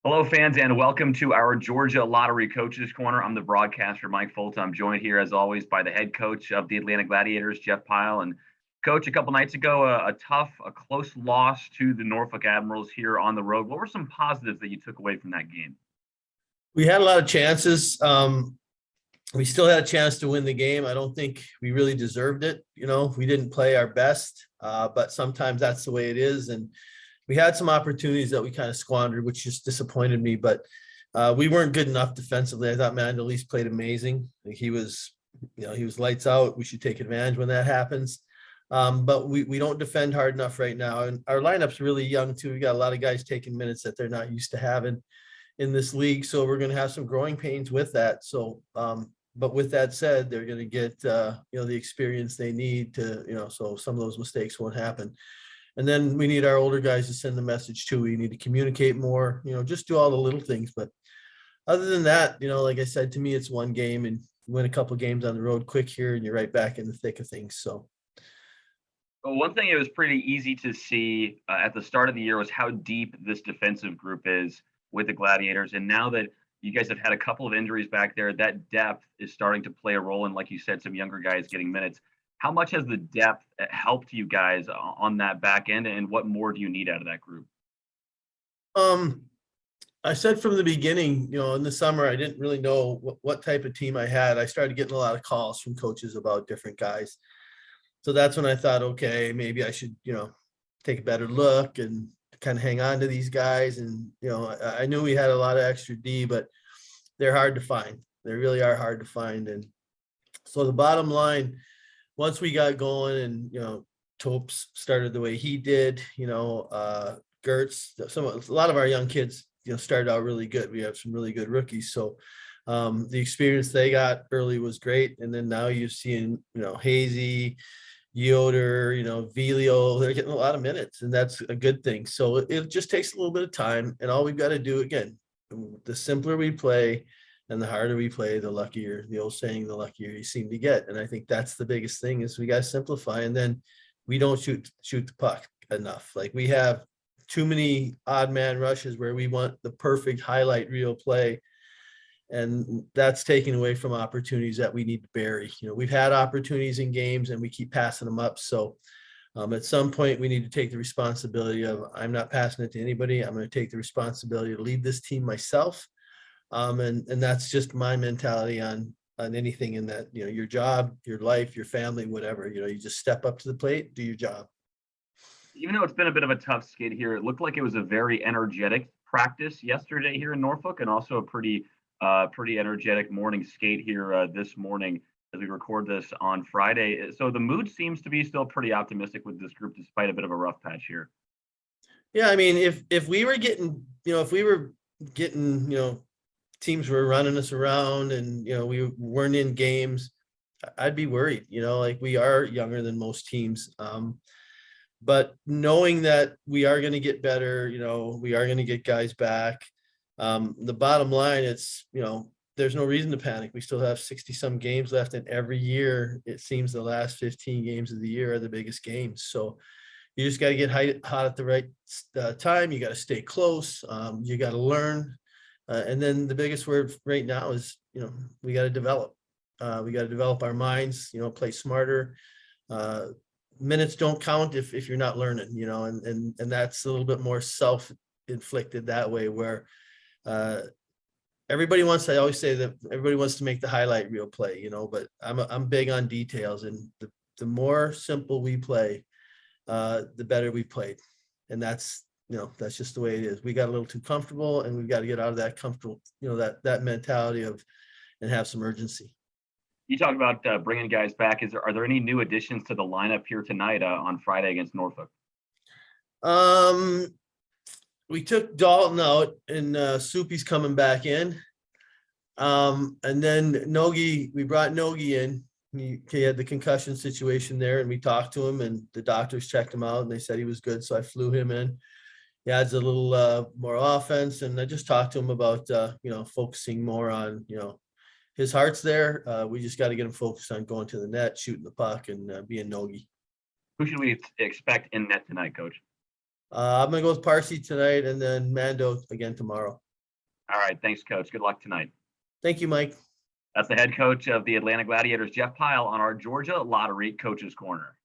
Hello, fans, and welcome to our Georgia Lottery Coaches Corner. I'm the broadcaster, Mike Foltz. I'm joined here, as always, by the head coach of the Atlanta Gladiators, Jeff Pyle. And, Coach, a couple nights ago, a close loss to the Norfolk Admirals here on the road. What were some positives that you took away from that game? We had a lot of chances. We still had a chance to win the game. I don't think we really deserved it. We didn't play our best, but sometimes that's the way it is. And we had some opportunities that we kind of squandered, which just disappointed me. But we weren't good enough defensively. I thought Mandolese played amazing. He was lights out. We should take advantage when that happens. But we don't defend hard enough right now. And our lineup's really young too. We got a lot of guys taking minutes that they're not used to having in this league. So we're going to have some growing pains with that. So, but with that said, they're going to get, the experience they need to, so some of those mistakes won't happen. And then we need our older guys to send the message too. We need to communicate more, just do all the little things. But other than that, like I said, to me, it's one game and win a couple of games on the road quick here and you're right back in the thick of things. So. Well, one thing it was pretty easy to see at the start of the year was how deep this defensive group is with the Gladiators. And now that you guys have had a couple of injuries back there, that depth is starting to play a role in, like you said, some younger guys getting minutes. How much has the depth helped you guys on that back end, and what more do you need out of that group? I said from the beginning, in the summer, I didn't really know what type of team I had. I started getting a lot of calls from coaches about different guys. So that's when I thought, okay, maybe I should, take a better look and kind of hang on to these guys. And, I knew we had a lot of extra D, but they're hard to find. They really are hard to find. And so the bottom line, once we got going and, Topes started the way he did, Gertz, a lot of our young kids, started out really good. We have some really good rookies. So the experience they got early was great. And then now you're seeing, Hazy, Yoder, Velio, they're getting a lot of minutes, and that's a good thing. So it just takes a little bit of time, and all we've got to do, again, the simpler we play and the harder we play, the luckier, the old saying, the luckier you seem to get. And I think that's the biggest thing is we got to simplify, and then we don't shoot the puck enough. Like we have too many odd man rushes where we want the perfect highlight reel play. And that's taken away from opportunities that we need to bury. We've had opportunities in games and we keep passing them up. So at some point we need to take the responsibility of, I'm not passing it to anybody. I'm going to take the responsibility to lead this team myself. And that's just my mentality on anything in that, your job, your life, your family, whatever, you just step up to the plate, do your job. Even though it's been a bit of a tough skid here, it looked like it was a very energetic practice yesterday here in Norfolk, and also a pretty energetic morning skate here this morning as we record this on Friday. So the mood seems to be still pretty optimistic with this group, despite a bit of a rough patch here. Yeah, I mean, if we were getting, teams were running us around and we weren't in games, I'd be worried. Like we are younger than most teams. But knowing that we are going to get better, we are going to get guys back. The bottom line, it's, there's no reason to panic. We still have 60 some games left, and every year it seems the last 15 games of the year are the biggest games. So you just got to get hot at the right time. You got to stay close. You got to learn. And then the biggest word right now is, we got to develop. We got to develop our minds, play smarter. Minutes don't count if you're not learning, and that's a little bit more self-inflicted that way, where everybody wants, I always say that everybody wants to make the highlight reel play, but I'm big on details, and the more simple we play, the better we played. And that's just the way it is. We got a little too comfortable, and we've got to get out of that comfortable, that mentality of, and have some urgency. You talk about bringing guys back. Are there any new additions to the lineup here tonight on Friday against Norfolk? We took Dalton out, and Soupy's coming back in. And then Nogi, we brought Nogi in. He had the concussion situation there, and we talked to him, and the doctors checked him out, and they said he was good. So I flew him in. He adds a little more offense, and I just talked to him about focusing more on his heart's there. We just got to get him focused on going to the net, shooting the puck, and being Nogi. Who should we expect in net tonight, Coach? I'm going to go with Parsi tonight, and then Mando again tomorrow. All right. Thanks, Coach. Good luck tonight. Thank you, Mike. That's the head coach of the Atlanta Gladiators, Jeff Pyle, on our Georgia Lottery Coaches Corner.